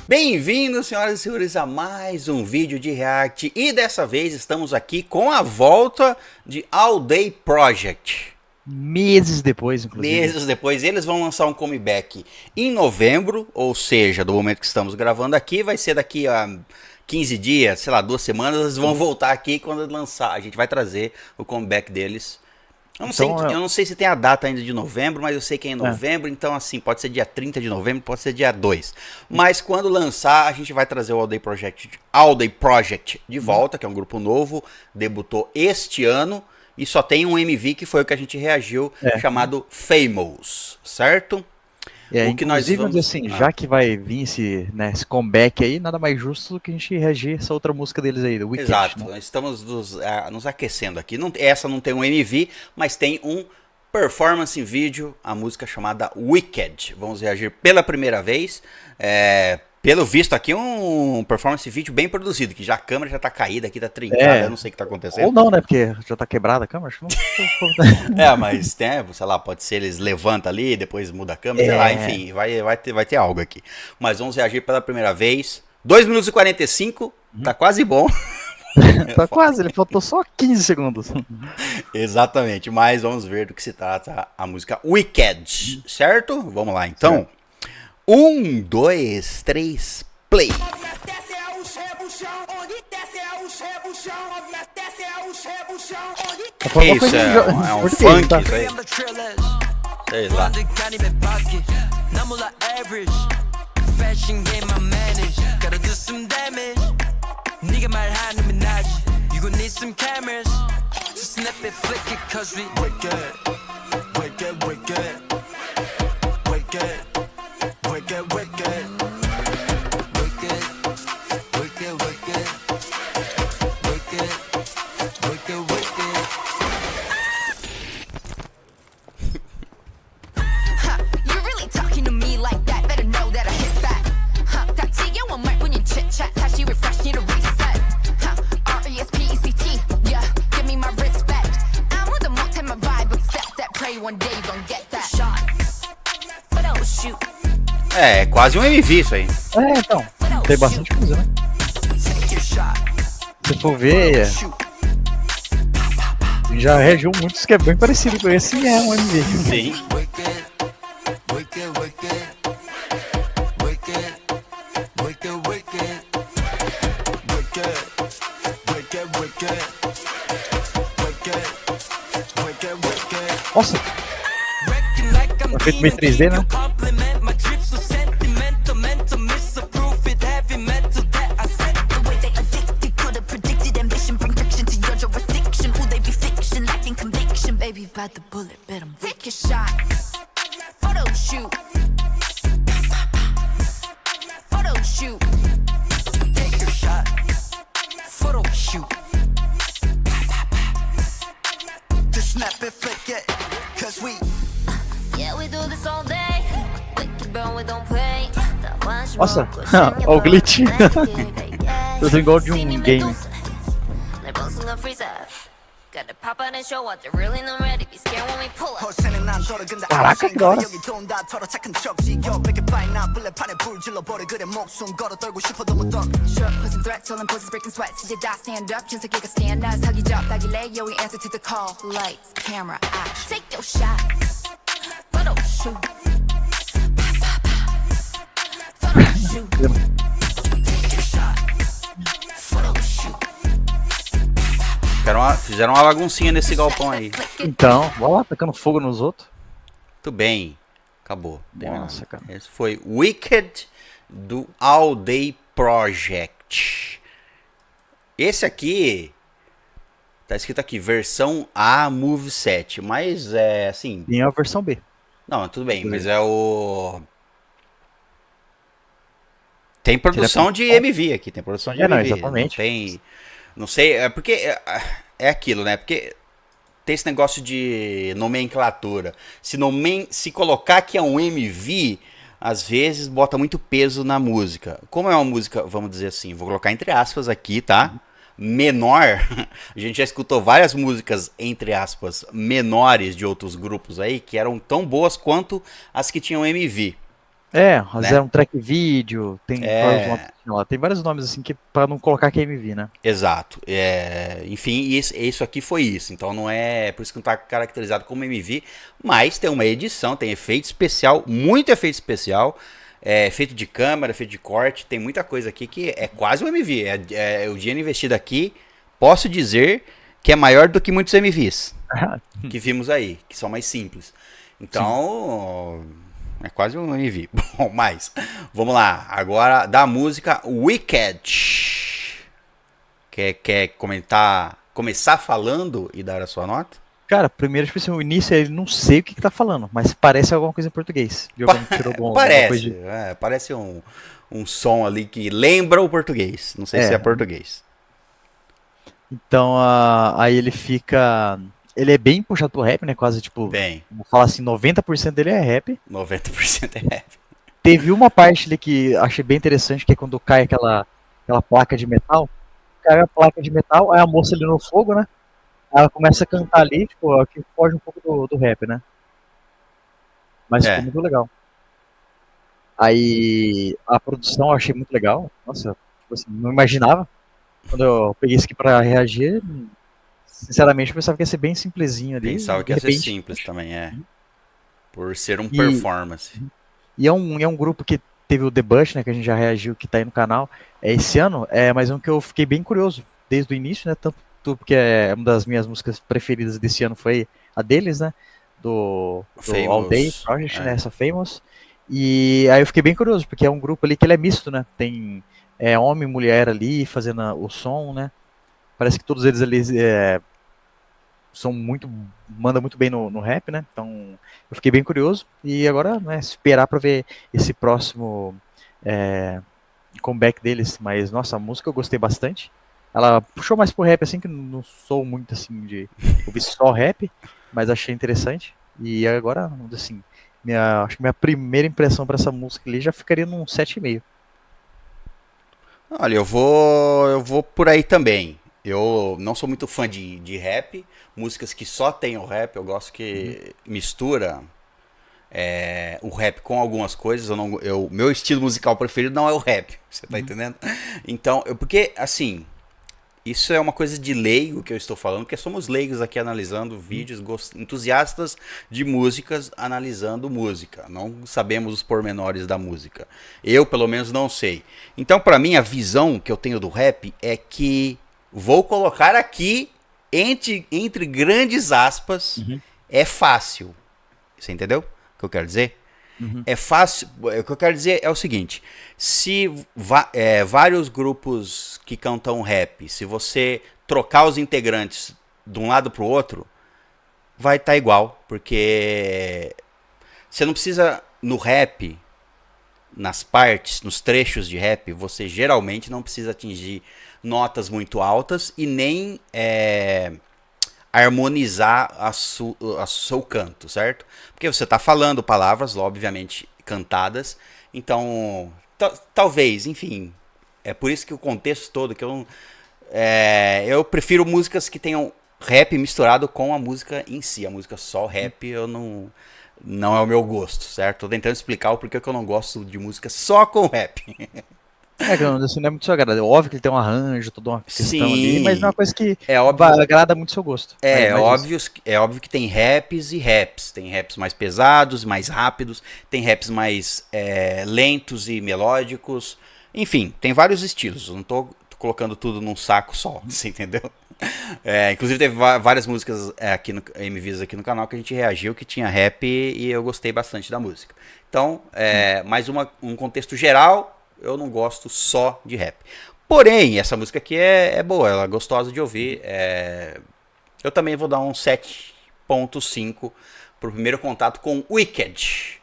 Bem-vindos, senhoras e senhores, a mais um vídeo de React. E dessa vez estamos aqui com a volta de All Day Project. Meses depois, inclusive. Meses depois, eles vão lançar um comeback em novembro, ou seja, do momento que estamos gravando aqui, vai ser daqui a 15 dias, sei lá, 2 semanas, eles vão voltar aqui quando lançar. A gente vai trazer o comeback deles. Eu não sei se tem a data ainda de novembro, mas eu sei que é em novembro, então assim, pode ser dia 30 de novembro, pode ser dia 2. Mas quando lançar, a gente vai trazer o All Day Project de volta, que é um grupo novo, debutou este ano, e só tem um MV que foi o que a gente reagiu, chamado Famous, certo? O que nós vamos assim, já que vai vir esse comeback aí, nada mais justo do que a gente reagir essa outra música deles aí, do Wicked. Exato, né? Nós estamos nos aquecendo aqui. Essa não tem um MV, mas tem um performance vídeo, a música chamada Wicked. Vamos reagir pela primeira vez. Pelo visto aqui, um performance vídeo bem produzido, que já a câmera já tá caída aqui, tá trincada, eu não sei o que tá acontecendo. Ou não, né, porque já tá quebrada a câmera, acho que não. Mas sei lá, pode ser, eles levantam ali, depois muda a câmera, sei lá, enfim, vai ter algo aqui. Mas vamos reagir pela primeira vez. 2 minutos e 45, tá quase bom. Tá quase, ele faltou só 15 segundos. Exatamente, mas vamos ver do que se trata a música Wicked, certo? Vamos lá então. 1, 2, 3, play. Que isso? É um funk isso aí? Sei lá. É quase um MV isso aí. Então, tem bastante coisa, né? Se for ver, já reagiu muitos que é bem parecido com esse, é um MV. Sim. Nossa! É feito meio 3D, né? Bite the bullet, bet 'em take your shot. Photo shoot. Photo shoot. Take your shot. Photo shoot. Just snap it, flick it, 'cause we we do this all day. But we don't play. Nossa, ó o glitch. Tô igual de um game. Caraca, que da hora. Fizeram uma baguncinha nesse galpão aí. Então, vai lá, tacando fogo nos outros. Muito bem. Acabou. Nossa, cara. Esse foi Wicked do All Day Project. Esse aqui tá escrito aqui, versão A Moveset, mas é assim... Tem a versão B. Não, tudo bem, mas é o... Tem produção de MV aqui, tem produção de MV. Não, exatamente. Não tem... Não sei, é porque é aquilo, né? Porque tem esse negócio de nomenclatura. Se colocar que é um MV, às vezes bota muito peso na música. Como é uma música, vamos dizer assim, vou colocar entre aspas aqui, tá? Menor, a gente já escutou várias músicas, entre aspas, menores de outros grupos aí, que eram tão boas quanto as que tinham MV. Às vezes um track vídeo, tem vários nomes assim que para não colocar que é MV, né? Exato. Enfim, isso aqui foi isso. Então não é. Por isso que não tá caracterizado como MV. Mas tem uma edição, tem efeito especial, muito efeito especial. Efeito de câmera, efeito de corte. Tem muita coisa aqui que é quase um MV. O dinheiro investido aqui, posso dizer que é maior do que muitos MVs que vimos aí, que são mais simples. Então. Sim. É quase um MV. Bom, mas vamos lá. Agora da música Wicked. Quer começar falando e dar a sua nota? Cara, primeiro, tipo assim, o início ele não sei o que tá falando, mas parece alguma coisa em português. Parece. Parece um som ali que lembra o português. Não sei se é português. Então, aí ele fica... Ele é bem puxado pro rap, né? Quase, tipo, vou falar assim, 90% dele é rap. 90% é rap. Teve uma parte ali que achei bem interessante, que é quando cai aquela placa de metal. Cai a placa de metal, aí a moça ali no fogo, né? Ela começa a cantar ali, tipo, que foge um pouco do rap, né? Mas ficou muito legal. Aí, a produção eu achei muito legal. Nossa, tipo assim, não imaginava. Quando eu peguei isso aqui pra reagir... Sinceramente, eu pensava que ia ser bem simplesinho ali. Pensava que ia ser simples também, por ser um performance. E é um grupo que teve o debut, né, que a gente já reagiu, que tá aí no canal, esse ano, mas um que eu fiquei bem curioso, desde o início, né, tanto porque uma das minhas músicas preferidas desse ano foi a deles, né, do All Day Project, né, essa Famous, e aí eu fiquei bem curioso, porque é um grupo ali que ele é misto, né, tem homem e mulher ali fazendo o som, né, parece que todos eles ali manda muito bem no rap, né? Então eu fiquei bem curioso e agora, né, esperar para ver esse próximo comeback deles. Mas nossa, a música eu gostei bastante. Ela puxou mais pro rap, assim, que não sou muito assim de ouvir só rap, mas achei interessante. E agora, assim, acho que minha primeira impressão para essa música ali já ficaria num 7,5. Olha, eu vou por aí também. Eu não sou muito fã de rap, músicas que só tem o rap, eu gosto que mistura o rap com algumas coisas. Meu estilo musical preferido não é o rap, você tá entendendo? Então, porque assim, isso é uma coisa de leigo que eu estou falando, porque somos leigos aqui analisando vídeos, entusiastas de músicas analisando música. Não sabemos os pormenores da música. Eu, pelo menos, não sei. Então, pra mim, a visão que eu tenho do rap é que vou colocar aqui, entre grandes aspas, é fácil. Você entendeu o que eu quero dizer? É fácil. O que eu quero dizer é o seguinte: se vários grupos que cantam rap, se você trocar os integrantes de um lado pro outro, vai estar igual. Porque você não precisa, no rap, nas partes, nos trechos de rap, você geralmente não precisa atingir notas muito altas e nem harmonizar a seu canto, certo? Porque você está falando palavras, obviamente, cantadas, então, talvez, enfim, é por isso que o contexto todo, que eu prefiro músicas que tenham rap misturado com a música em si, a música só rap, eu não é o meu gosto, certo? Tô tentando explicar o porquê que eu não gosto de música só com rap. Assim, não é muito seu agrado. É óbvio que ele tem um arranjo, toda uma questão ali, mas não é uma coisa que agrada muito o seu gosto. É óbvio que tem raps e raps. Tem raps mais pesados, mais rápidos, tem raps mais lentos e melódicos. Enfim, tem vários estilos. Eu não tô colocando tudo num saco só, você entendeu? Inclusive teve várias músicas MVs aqui no canal que a gente reagiu, que tinha rap e eu gostei bastante da música. Então, mais um contexto geral. Eu não gosto só de rap. Porém, essa música aqui é boa, ela é gostosa de ouvir. Eu também vou dar um 7,5 pro primeiro contato com Wicked.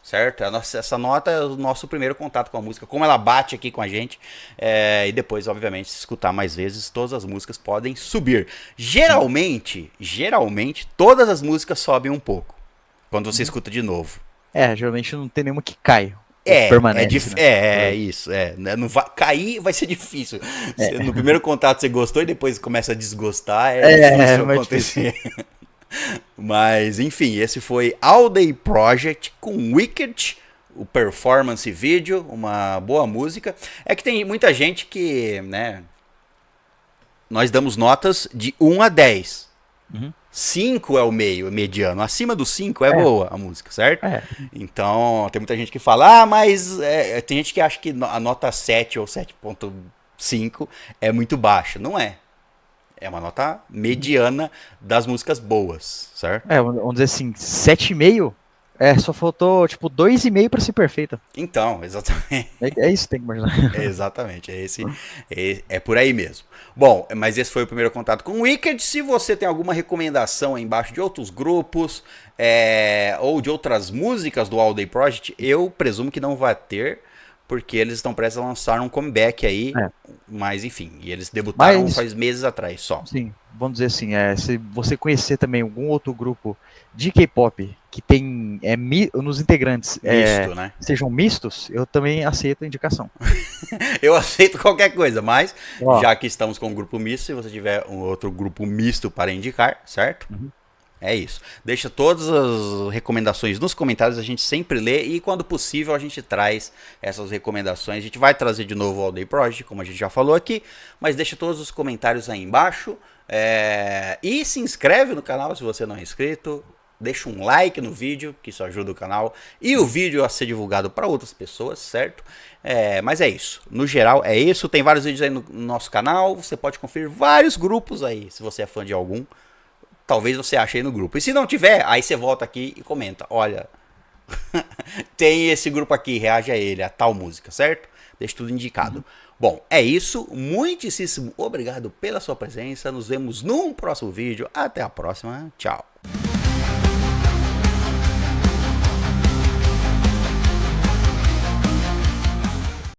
Certo? Essa nota é o nosso primeiro contato com a música. Como ela bate aqui com a gente. E depois, obviamente, se escutar mais vezes, todas as músicas podem subir. Geralmente, todas as músicas sobem um pouco. Quando você escuta de novo. Geralmente não tem nenhuma que cai. Permanece, isso. Não vai, cair vai ser difícil. No primeiro contato você gostou e depois começa a desgostar. Difícil acontecer. Mas, enfim, esse foi All Day Project com Wicked, o performance vídeo, uma boa música. É que tem muita gente que, né, nós damos notas de 1 a 10. Uhum. 5 é o meio, mediano. Acima do 5 é boa a música, certo? É. Então, tem muita gente que fala, mas tem gente que acha que a nota 7 ou 7.5 é muito baixa. Não é. É uma nota mediana das músicas boas, certo? Vamos dizer assim, 7,5, só faltou, tipo, 2,5 pra ser perfeita. Então, exatamente. É isso que tem que imaginar. Exatamente, é por aí mesmo. Bom, mas esse foi o primeiro contato com o Wicked. Se você tem alguma recomendação aí embaixo de outros grupos ou de outras músicas do All Day Project, eu presumo que não vai ter, porque eles estão prestes a lançar um comeback aí, mas enfim, e eles debutaram faz meses atrás só. Sim, vamos dizer assim, se você conhecer também algum outro grupo de K-pop que tem nos integrantes Misto, né? sejam mistos, eu também aceito a indicação. Eu aceito qualquer coisa, mas já que estamos com um grupo misto, se você tiver um outro grupo misto para indicar, certo? Uhum. É isso. Deixa todas as recomendações nos comentários, a gente sempre lê e quando possível a gente traz essas recomendações. A gente vai trazer de novo o All Day Project, como a gente já falou aqui, mas deixa todos os comentários aí embaixo. E se inscreve no canal se você não é inscrito. Deixa um like no vídeo, que isso ajuda o canal e o vídeo a ser divulgado para outras pessoas, certo? Mas é isso. No geral é isso. Tem vários vídeos aí no nosso canal. Você pode conferir vários grupos aí, se você é fã de algum. Talvez você ache aí no grupo. E se não tiver, aí você volta aqui e comenta. Olha, tem esse grupo aqui, reage a ele, a tal música, certo? Deixa tudo indicado. Bom, é isso. Muitíssimo obrigado pela sua presença. Nos vemos num próximo vídeo. Até a próxima. Tchau.